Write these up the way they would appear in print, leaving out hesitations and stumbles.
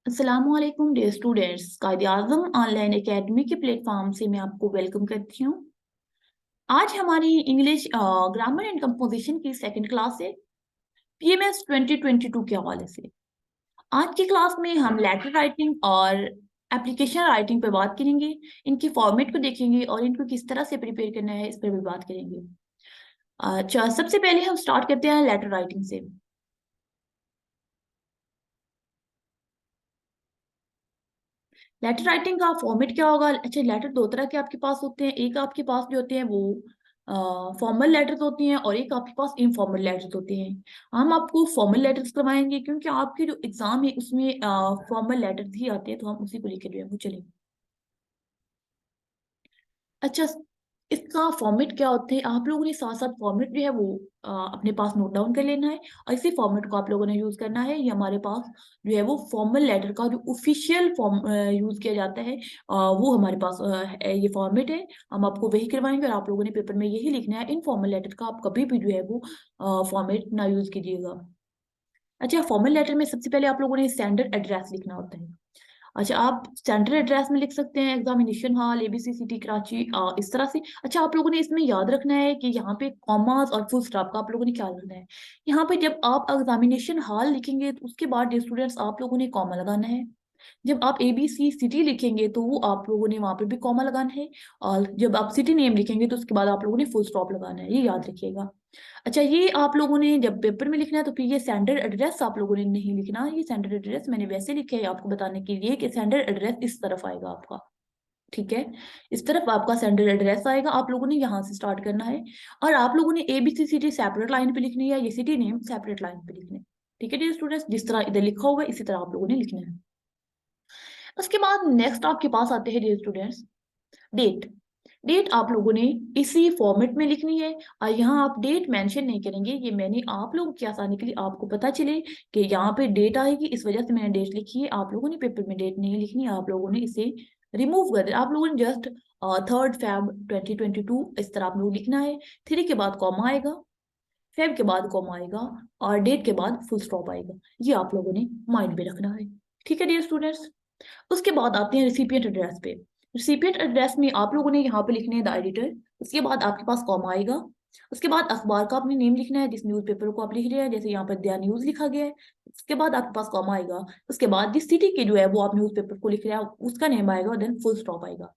अस्सलामुअलैकुम dear students, कायदे आज़म online academy के प्लेटफॉर्म से मैं आपको वेलकम करती हूँ। आज हमारी इंग्लिश ग्रामर एंड कंपोजिशन की सेकंड क्लास है, पीएमएस 2022 के हवाले से। आज की क्लास में हम लेटर राइटिंग और एप्लीकेशन राइटिंग पर बात करेंगे। इनकी फॉर्मेट को देखेंगे और इनको किस तरह से प्रिपेयर करना है इस पर भी बात करेंगे। अच्छा, सबसे पहले हम स्टार्ट करते हैं लेटर राइटिंग से। लेटर राइटिंग का फॉर्मेट क्या होगा? अच्छा, लेटर दो तरह के आपके पास होते हैं। एक आपके पास जो होते हैं वो फॉर्मल लेटर्स होती हैं और एक आपके पास इनफॉर्मल लेटर्स होते हैं। हम आपको फॉर्मल लेटर्स करवाएंगे क्योंकि आपके जो एग्जाम है उसमें फॉर्मल लेटर्स ही आते हैं, तो हम उसी को लेकर जो है वो चलेंगे। अच्छा, इसका फॉर्मेट क्या होते हैं? आप लोगों ने साथ साथ फॉर्मेट जो है वो अपने पास नोट डाउन कर लेना है और इसी फॉर्मेट को आप लोगों ने यूज करना है। ये हमारे पास जो है वो फॉर्मल लेटर का जो ऑफिशियल फॉर्म यूज किया जाता है, वो हमारे पास ये फॉर्मेट है। हम आपको वही करवाएंगे और आप लोगों ने पेपर में यही लिखना है। इनफॉर्मल लेटर का आप कभी भी जो है वो फॉर्मेट ना यूज कीजिएगा। अच्छा, फॉर्मल लेटर में सबसे पहले आप लोगों ने स्टैंडर्ड एड्रेस लिखना होता है। अच्छा, आप स्टैंडर्ड एड्रेस में लिख सकते हैं examination hall ABC city Karachi, इस तरह से। अच्छा, आप लोगों ने इसमें याद रखना है कि यहाँ पे कॉमास और फुल स्टॉप का आप लोगों ने ख्याल रखना है। यहाँ पे जब आप एग्जामिनेशन हॉल लिखेंगे तो उसके बाद स्टूडेंट्स आप लोगों ने कॉमा लगाना है। जब आप एबीसी सिटी लिखेंगे तो वो आप लोगों ने वहां पे भी कॉमा लगाना है। और जब आप सिटी नेम लिखेंगे तो उसके बाद आप लोगों ने फुल स्टॉप लगाना है, ये याद रखिएगा। अच्छा, ये आप लोगों ने जब पेपर में लिखना है तो फिर ये स्टैंडर्ड एड्रेस आप लोगों ने नहीं लिखना। ये स्टैंडर्ड एड्रेस मैंने वैसे लिखे है आपको बताने के लिए कि स्टैंडर्ड एड्रेस इस तरफ आएगा आपका। ठीक है, इस तरफ आपका स्टैंडर्ड एड्रेस आएगा, आप लोगों ने यहाँ से स्टार्ट करना है। और आप लोगों ने एबीसी सिटी सेपरेट लाइन पे लिखनी है, ये सिटी नेम सेपरेट लाइन पे लिखने हैं। ठीक है डियर स्टूडेंट्स, जिस तरह इधर लिखा हुआ है इसी तरह आप लोगों ने लिखना है। उसके बाद नेक्स्ट आपके पास आते हैं डियर स्टूडेंट्स डेट। डेट आप लोगों ने इसी फॉर्मेट में लिखनी है और यहाँ आप डेट मेंशन नहीं करेंगे। ये मैंने आप लोगों की आसानी के लिए आपको पता चले कि यहाँ पे डेट आएगी, इस वजह से मैंने डेट लिखी है। आप लोगों ने पेपर में डेट नहीं लिखनी, आप लोगों ने इसे रिमूव कर दिया। आप लोगों ने जस्ट 3 Feb 2022 इस तरह आप लोग लिखना है। 3 के बाद कॉमा आएगा, फेब के बाद कॉमा आएगा और डेट के बाद फुल स्टॉप आएगा। ये आप लोगों ने माइंड में रखना है। ठीक है डियर स्टूडेंट्स, उसके बाद आते हैं रिसिपिएंट एड्रेस पे। रिसिपिएंट एड्रेस में आप लोगों ने यहाँ पे लिखने हैं द एडिटर। उसके बाद आपके पास कॉमा आएगा। उसके बाद अखबार का आपने नेम लिखना है, जिस न्यूज़पेपर को आप लिख रहे हैं, जैसे यहाँ पर द न्यूज लिखा गया है। उसके बाद आपके पास कॉमा आएगा। उसके बाद जिस सिटी के जो है वो आप न्यूज़पेपर को लिख रहे हैं उसका नेम आएगा और देन फुल स्टॉप आएगा।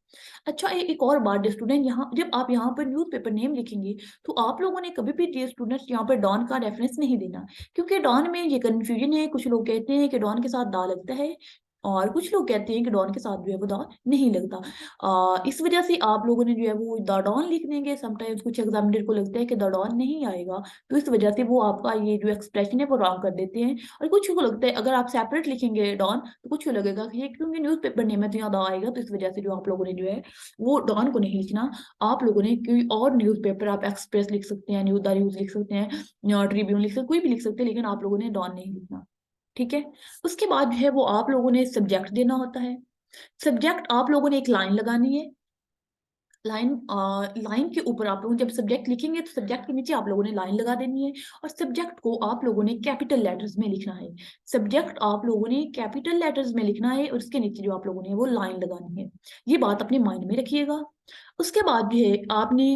अच्छा, एक और बात स्टूडेंट, यहाँ जब आप यहाँ पर न्यूज़पेपर नेम लिखेंगे तो आप लोगों ने कभी भी स्टूडेंट्स यहाँ पर डॉन का रेफरेंस नहीं देना, क्योंकि डॉन में ये कंफ्यूजन है। कुछ लोग कहते हैं कि डॉन के साथ दा लगता है और कुछ लोग कहते हैं कि डॉन के साथ जो है वो दा नहीं लगता। इस वजह से आप लोगों ने जो है वो द डॉन लिख देंगे। समटाइम्स कुछ एग्जामिनर को लगता है कि द डॉन नहीं आएगा, तो इस वजह से वो आपका ये जो एक्सप्रेशन है वो रॉन्ग कर देते हैं। और कुछ को लगता है अगर आप सेपरेट लिखेंगे डॉन तो कुछ को लगेगा कि ये क्योंकि न्यूज़पेपर नेम है तो यहाँ द आएगा, तो इस वजह से जो आप लोगों ने जो है वो डॉन को नहीं लिखना। आप लोगों ने कोई और न्यूज़पेपर, आप एक्सप्रेस लिख सकते हैं, न्यूज़ द न्यूज़ लिख सकते हैं, ट्रिब्यून लिख सकते हैं, कोई भी लिख सकते हैं, लेकिन आप लोगों ने डॉन नहीं लिखना। ठीक है, उसके बाद जो है वो आप लोगों ने सब्जेक्ट देना होता है। सब्जेक्ट आप लोगों ने एक लाइन लगानी है। लाइन लाइन के ऊपर आप लोग जब सब्जेक्ट लिखेंगे तो सब्जेक्ट के नीचे आप लोगों ने लाइन लगा देनी है और सब्जेक्ट को आप लोगों ने कैपिटल लेटर्स में लिखना है। सब्जेक्ट आप लोगों ने कैपिटल लेटर्स में लिखना है और उसके नीचे जो आप लोगों ने वो लाइन लगानी है। ये बात अपने माइंड में रखिएगा। उसके बाद जो है आपने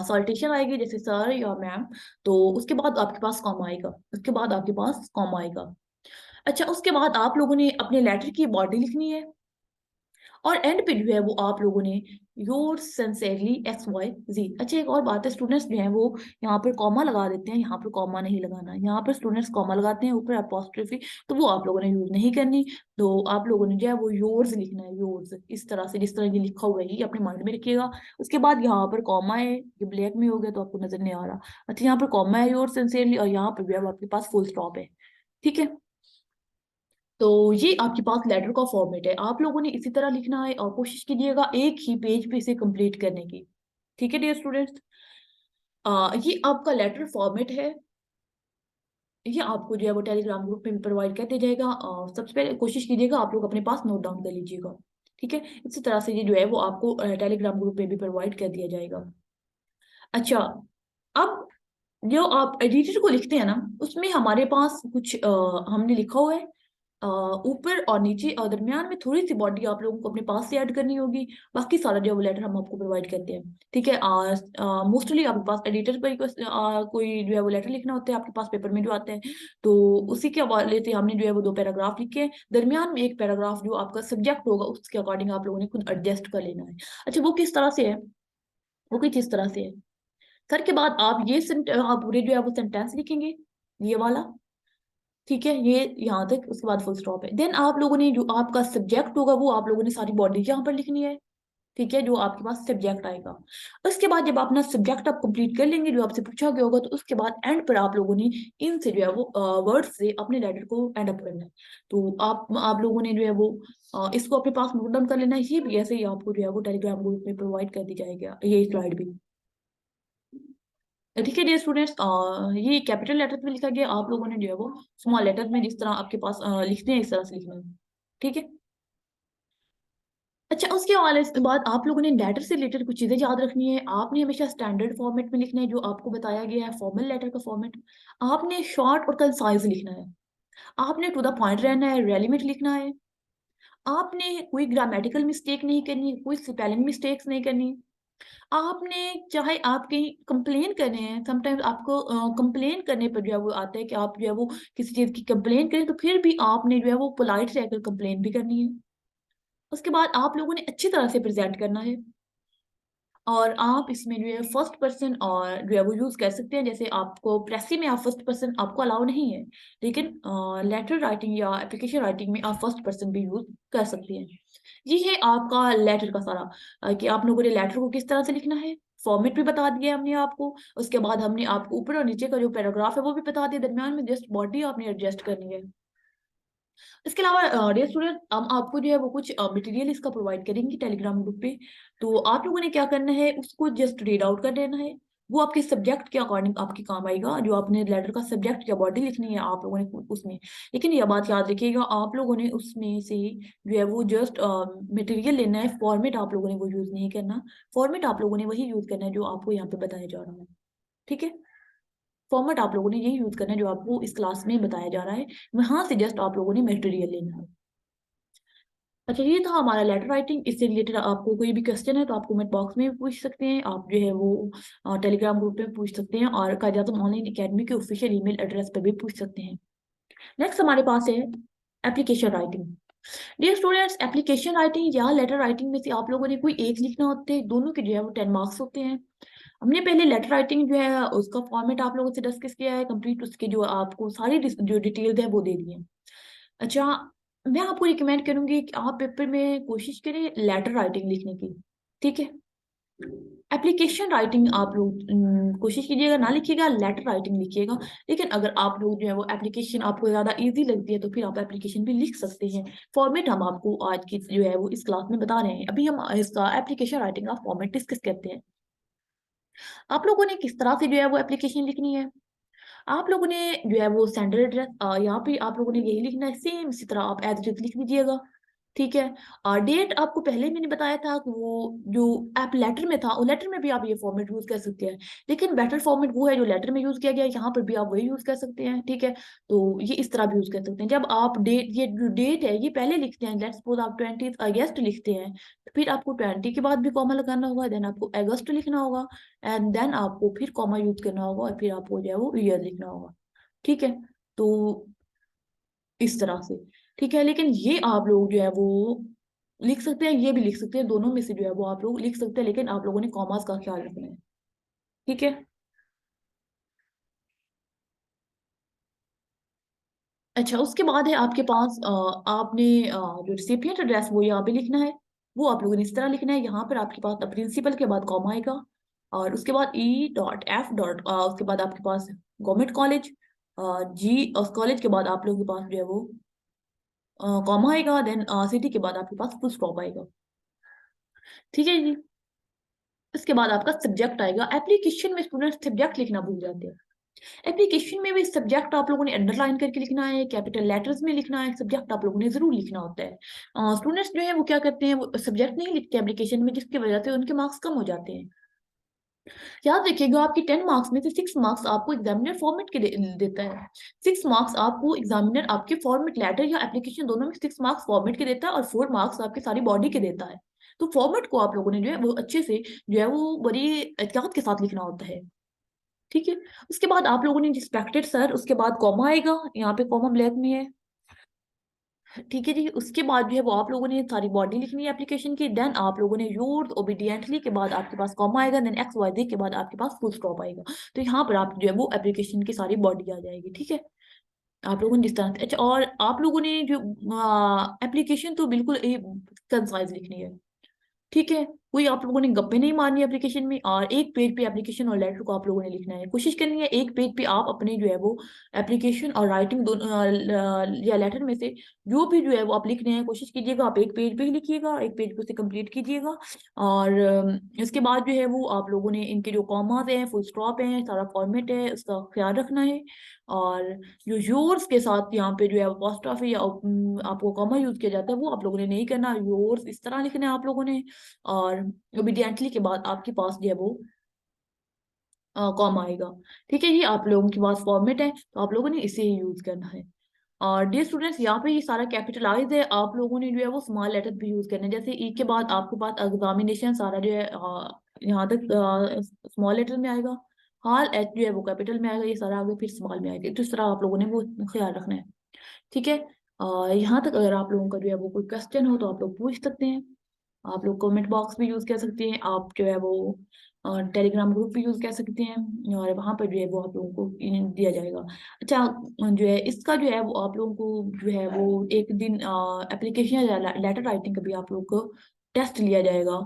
सॉल्टेशन आएगी, जैसे सर या मैम, तो उसके बाद आपके पास कॉमा आएगा। उसके बाद आपके पास कॉमा आएगा। अच्छा, उसके बाद आप लोगों ने अपने लेटर की बॉडी लिखनी है और एंड पे जो है वो आप लोगों ने योर सिंसियरली XYZ। अच्छा, एक और बात है, स्टूडेंट्स जो है वो यहाँ पर कॉमा लगा देते हैं, यहाँ पर कॉमा नहीं लगाना। यहाँ पर स्टूडेंट्स कॉमा लगाते हैं ऊपर अपोस्ट्रोफी, तो वो आप लोगों ने यूज नहीं करनी। तो आप लोगों ने जो है वो योर्स लिखना है, योर्स, इस तरह से जिस तरह ये लिखा हुआ है ये अपने माइंड में रखिएगा। उसके बाद यहाँ पर कॉमा है, ये ब्लैक में हो गया तो आपको नजर नहीं आ रहा। अच्छा, यहाँ पर कॉमा है योर सिंसियरली और यहाँ पर जो है वो आपके पास फुल स्टॉप है। ठीक है, तो ये आपके पास लेटर का फॉर्मेट है। आप लोगों ने इसी तरह लिखना है और कोशिश कीजिएगा एक ही पेज पे इसे कंप्लीट करने की। ठीक है डियर स्टूडेंट्स, ये आपका लेटर फॉर्मेट है। ये आपको जो है वो टेलीग्राम ग्रुप में भी प्रोवाइड कर दिया जाएगा और सबसे पहले कोशिश कीजिएगा आप लोग अपने पास नोट डाउन कर लीजिएगा। ठीक है, इसी तरह से ये जो है वो आपको टेलीग्राम ग्रुप में भी प्रोवाइड कर दिया जाएगा। अच्छा, अब जो आप एडिटर को लिखते हैं ना उसमें हमारे पास कुछ हमने लिखा हुआ है। ऊपर और नीचे और दरमियान में थोड़ी सी बॉडी आप लोगों को अपने पास से ऐड करनी होगी। बाकी सारा जो है वो लेटर हम आपको प्रोवाइड करते हैं, ठीक है। मोस्टली आपके पास एडिटर पर कोई जो है वो लेटर लिखना होता है आपके पास पेपर में जो आते हैं, तो उसी के हवाले से हमने जो है वो 2 पैराग्राफ लिखे हैं। दरमियान में एक पैराग्राफ जो आपका सब्जेक्ट होगा उसके अकॉर्डिंग आप लोगों ने खुद एडजस्ट कर लेना है। अच्छा, वो किस तरह से है, वो कुछ इस तरह से है। सर के बाद आप आप पूरे जो है वो सेंटेंस लिखेंगे, ये वाला, ठीक है, ये यहाँ तक, उसके बाद फुल स्टॉप है। देन आप लोगों ने जो आपका सब्जेक्ट होगा वो आप लोगों ने सारी बॉडी यहाँ पर लिखनी है, ठीक है, जो आपके पास सब्जेक्ट आएगा। उसके बाद जब अपना सब्जेक्ट आप कंप्लीट कर लेंगे जो आपसे पूछा गया होगा, तो उसके बाद एंड पर आप लोगों ने इनसे जो है वो वर्ड से अपने लेटर को एंड अप करना है। तो आप लोगों ने जो है वो इसको अपने पास नोट डाउन कर लेना है। ये भी ऐसे ही आपको जो है वो टेलीग्राम ग्रुप में प्रोवाइड कर दी जाएगा, ये स्लाइड भी, ठीक है डियर स्टूडेंट्स। ये कैपिटल लेटर में लिखा गया, आप लोगों ने जो है वो स्मॉल लेटर में जिस तरह आपके पास लिखते हैं इस तरह से लिखना है, ठीक है। अच्छा, उसके हवाले से बाद आप लोगों ने लेटर से रिलेटेड कुछ चीजें याद रखनी है। आपने हमेशा स्टैंडर्ड फॉर्मेट में लिखना है जो आपको बताया गया है, फॉर्मल लेटर का फॉर्मेट। आपने शॉर्ट और कंसाइज लिखना है। आपने टू द पॉइंट रहना है, रेलिवेंट लिखना है। आपने कोई ग्रामेटिकल मिस्टेक नहीं करनी, कोई स्पेलिंग मिस्टेक्स नहीं करनी। आपने, चाहे आप कहीं कंप्लेन कर रहे हैं, समटाइम्स आपको कंप्लेन करने पर जो है वो आता है कि आप जो है वो किसी चीज की कंप्लेन करें, तो फिर भी आपने जो है वो पोलाइट रहकर कंप्लेन भी करनी है। उसके बाद आप लोगों ने अच्छी तरह से प्रेजेंट करना है। और आप इसमें जो है फर्स्ट पर्सन और जो है वो यूज कर सकते हैं। जैसे आपको प्रेसी में आप फर्स्ट पर्सन आपको अलाउ नहीं है, लेकिन लेटर राइटिंग या एप्लीकेशन राइटिंग में आप फर्स्ट पर्सन भी यूज कर सकते हैं। ये है आपका लेटर का सारा, कि आप लोगों ने लेटर को किस तरह से लिखना है। फॉर्मेट भी बता दिया हमने आपको। उसके बाद हमने आपको ऊपर और नीचे का जो पैराग्राफ है वो भी बता दिया। दरम्यान में जस्ट बॉडी आपने एडजस्ट करनी है। इसके अलावा डियर स्टूडेंट, हम आपको जो है वो कुछ मटेरियल इसका प्रोवाइड करेंगे टेलीग्राम ग्रुप पे। तो आप लोगों ने क्या करना है, उसको जस्ट रीड आउट कर लेना है। वो आपके सब्जेक्ट के अकॉर्डिंग आपके काम आएगा। जो आपने लेटर का सब्जेक्ट या बॉडी लिखनी है आप लोगों ने उसमें, लेकिन यह बात याद रखिएगा, आप लोगों ने उसमें से जो है वो जस्ट मटेरियल लेना है। फॉर्मेट आप लोगों ने वो यूज नहीं करना। फॉर्मेट आप लोगों ने वही यूज करना है जो आपको यहाँ पे बताया जा रहा है, ठीक है। फॉर्मेट आप लोगों ने यही यूज करना है जो आपको इस क्लास में बताया जा रहा है। वहां से जस्ट आप लोगों ने मटेरियल लेना है। अच्छा, ये था हमारा लेटर राइटिंग। इससे रिलेटेड आपको कोई भी क्वेश्चन है तो आप कमेंट बॉक्स में भी पूछ सकते हैं, आप जो है वो टेलीग्राम ग्रुप में पूछ सकते हैं, और कायद-ए-आज़म ऑनलाइन अकेडमी के ऑफिशियल ईमेल एड्रेस पर भी पूछ सकते हैं। नेक्स्ट हमारे पास है application writing. Dear students, application writing या लेटर राइटिंग में से आप लोगों ने कोई एक लिखना होते हैं। दोनों के जो है वो 10 मार्क्स होते हैं। हमने पहले लेटर राइटिंग जो है उसका फॉर्मेट आप लोगों से डिस्कस किया है कंप्लीट। उसके जो आपको सारी जो डिटेल्स है वो दे दी है। अच्छा, मैं आपको रिकमेंड करूंगी कि आप पेपर में कोशिश करें लेटर राइटिंग लिखने की, ठीक है। एप्लीकेशन राइटिंग आप लोग कोशिश कीजिएगा ना लिखिएगा, लेटर राइटिंग लिखिएगा। लेकिन अगर आप लोग जो है वो एप्लीकेशन आपको ज्यादा इजी लगती है तो फिर आप एप्लीकेशन भी लिख सकते हैं। फॉर्मेट हम आपको आज की जो है वो इस क्लास में बता रहे हैं। अभी हम इसका एप्लीकेशन राइटिंग का फॉर्मेट डिस्कस करते हैं। आप लोगों ने किस तरह से जो है वो एप्लीकेशन लिखनी है। आप लोगों ने जो है वो सेंडर एड्रेस यहाँ पे आप लोगों ने यही लिखना है, सेम इसी तरह आप एज इट इज लिख दीजिएगा, ठीक है। डेट आपको पहले मैंने बताया था कि वो जो आप लेटर में था, वो लेटर में भी आप ये फॉर्मेट यूज कर सकते हैं। लेकिन बेटर फॉर्मेट वो है जो लेटर में यूज किया गया है, यहाँ पर भी आप वही यूज कर सकते हैं, ठीक है। तो ये इस तरह भी यूज कर सकते हैं। जब आप डेट, ये जो डेट है ये पहले लिखते हैं, लेट्स सपोज आप 20 अगस्त लिखते हैं, तो फिर आपको 20 के बाद भी कॉमा लगाना होगा, देन आपको अगस्त लिखना होगा, एंड देन आपको फिर कॉमा यूज करना होगा, और फिर आपको जो है वो ईयर लिखना होगा, ठीक है। तो इस तरह से, ठीक है। लेकिन ये आप लोग जो है वो लिख सकते हैं, ये भी लिख सकते हैं, दोनों में से जो है वो आप लोग लिख सकते हैं, लेकिन आप लोगों ने कॉमास का ख्याल रखना है, ठीक है। अच्छा, उसके बाद है आपके पास आपने जो रिसिपिएंट एड्रेस वो यहाँ पे लिखना है। वो आप लोगों ने इस तरह लिखना है। यहाँ पर आपके पास प्रिंसिपल के बाद कॉमा आएगा, और उसके बाद E.F. उसके बाद आपके पास गवर्नमेंट कॉलेज, जी उस कॉलेज के बाद आप लोगों के पास जो है वो कॉमा आएगा, देन सिटी के बाद आपके पास फुल स्टॉप आएगा, ठीक है जी। इसके बाद आपका सब्जेक्ट आएगा। एप्लीकेशन में स्टूडेंट सब्जेक्ट लिखना भूल जाते हैं। एप्लीकेशन में भी सब्जेक्ट आप लोगों ने अंडरलाइन करके लिखना है, कैपिटल लेटर्स में लिखना है। सब्जेक्ट आप लोगों ने जरूर लिखना होता है। स्टूडेंट्स जो है वो क्या करते हैं, वो सब्जेक्ट नहीं लिखते एप्लीकेशन में, जिसकी वजह से उनके मार्क्स कम हो जाते हैं। याद रखिएगा आपके 10 मार्क्स में से 6 मार्क्स आपको एग्जामिनर फॉर्मेट के देता है। 6 मार्क्स आपको एग्जामिनर आपके फॉर्मेट लेटर या एप्लीकेशन दोनों में 6 मार्क्स फॉर्मेट के देता है और 4 मार्क्स आपकी सारी बॉडी के देता है। तो फॉर्मेट को आप लोगों ने जो है वो अच्छे से जो है वो बड़ी एहतियात के साथ लिखना होता है। ठीक है? उसके बाद आप लोगों ने रिस्पेक्टेड सर, उसके बाद कॉमा आएगा, यहाँ पे कॉमा ब्लैक में है। ठीक है जी, उसके बाद जो है वो आप लोगों ने सारी बॉडी लिखनी है एप्लीकेशन की, देन आप लोगों ने योर्स ओबीडिएंटली के बाद आपके पास कॉमा आएगा, देन एक्स वाई जेड के बाद आपके पास फुल स्टॉप आएगा। तो यहाँ पर आप जो है वो एप्लीकेशन की सारी बॉडी आ जाएगी। ठीक है, आप लोगों ने जिस तरह अच्छा, और आप लोगों ने जो एप्लीकेशन तो बिल्कुल कंसाइज लिखनी है। ठीक है, कोई आप लोगों ने गप्पे नहीं मारनी एप्लीकेशन में, और एक पेज पे एप्लीकेशन और लेटर को आप लोगों ने लिखना है। कोशिश करनी है एक पेज पे आप अपने जो है वो एप्लीकेशन और राइटिंग दोनों या लेटर में से जो भी जो है वो आप लिख रहे हैं, कोशिश कीजिएगा आप एक पेज पे ही लिखिएगा, एक पेज पे उसे कंप्लीट कीजिएगा। और इसके बाद जो है वो आप लोगों ने इनके जो कॉमास हैं, फुल स्टॉप हैं, सारा फॉर्मेट है, उसका ख्याल रखना है। और जो योर्स के साथ यहाँ पे जो है अपोस्ट्रोफी या आपको कॉमा यूज किया जाता है वो आप लोगों ने नहीं करना, योर्स इस तरह लिखना है आप लोगों ने। और ओबीडिएंटली के बाद आपके पास जो है वो कॉम आएगा। ठीक है जी, आप लोगों के पास फॉर्मेट है तो आप लोगों ने इसे ही यूज करना है। और डियर स्टूडेंट्स, यहाँ पे ये सारा कैपिटलाइज है, आप लोगों ने जो है वो स्मॉल लेटर भी यूज करने हैं। जैसे ई के बाद आपके पास एग्जामिनेशन सारा जो है यहाँ तक स्मॉल लेटर में आएगा। हाल एच जो है वो कैपिटल में आएगा, ये सारा आगे फिर स्मॉल में आएगा। तो इस तरह आप लोगों ने वो ख्याल रखना है। ठीक है, यहाँ तक अगर आप लोगों का जो है वो कोई क्वेश्चन हो तो आप लोग पूछ सकते हैं। आप लोग कमेंट बॉक्स भी यूज कर सकते हैं, आप जो है वो टेलीग्राम ग्रुप भी यूज कर सकते हैं, और वहां पर जो है वो आप लोगों को दिया जाएगा। अच्छा, जो है इसका जो है वो आप लोगों को जो है वो एक दिन एप्लीकेशन या लेटर राइटिंग का भी आप लोग को टेस्ट लिया जाएगा।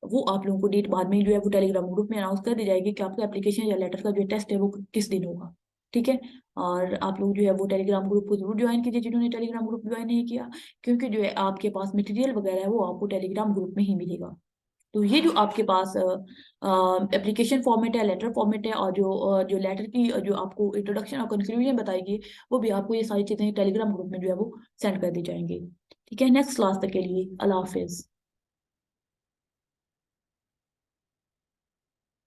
वो आप लोगों को डेट बाद में जो है वो टेलीग्राम ग्रुप में अनाउंस कर दी जाएगी कि आपका एप्लीकेशन या लेटर का जो टेस्ट है वो किस दिन होगा। ठीक है, और आप लोग जो है वो टेलीग्राम ग्रुप को जरूर ज्वाइन कीजिए जिन्होंने टेलीग्राम ग्रुप ज्वाइन नहीं किया, क्योंकि जो है आपके पास मटेरियल वगैरह है वो आपको टेलीग्राम ग्रुप में ही मिलेगा। तो ये जो आपके पास एप्लीकेशन फॉर्मेट है, लेटर फॉर्मेट है, और जो लेटर की जो आपको इंट्रोडक्शन और कंक्लूजन बताएगी, वो भी आपको ये सारी चीजें टेलीग्राम ग्रुप में जो है वो सेंड कर दी जाएंगी। ठीक है, नेक्स्ट क्लास तक के लिए अल्लाह हाफिज।